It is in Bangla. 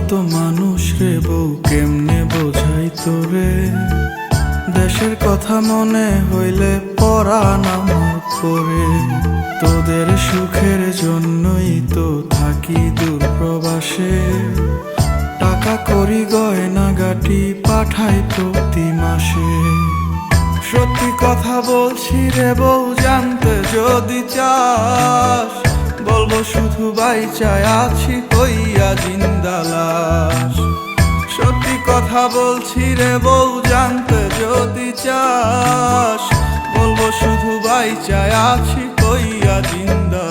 কত মানুষ রে বউ, কেমনে বোঝাই তোরে। দেশের কথা মনে হইলে পরাণ আমার করে। তোদের সুখের জন্যই তো থাকি দূর প্রবাসে। টাকা করি গয়না গাটি পাঠাই প্রতি মাসে। সত্যি কথা বলছি রে বউ, জানতে যদি চাস, বলবো শুধু বাইচায় আছি কইয়া জিন্দা লাশ। সত্যি কথা বলছি রে বউ, জানতে যদি চাস, বলবো শুধু বাইচায় আছি কইয়া জিন্দা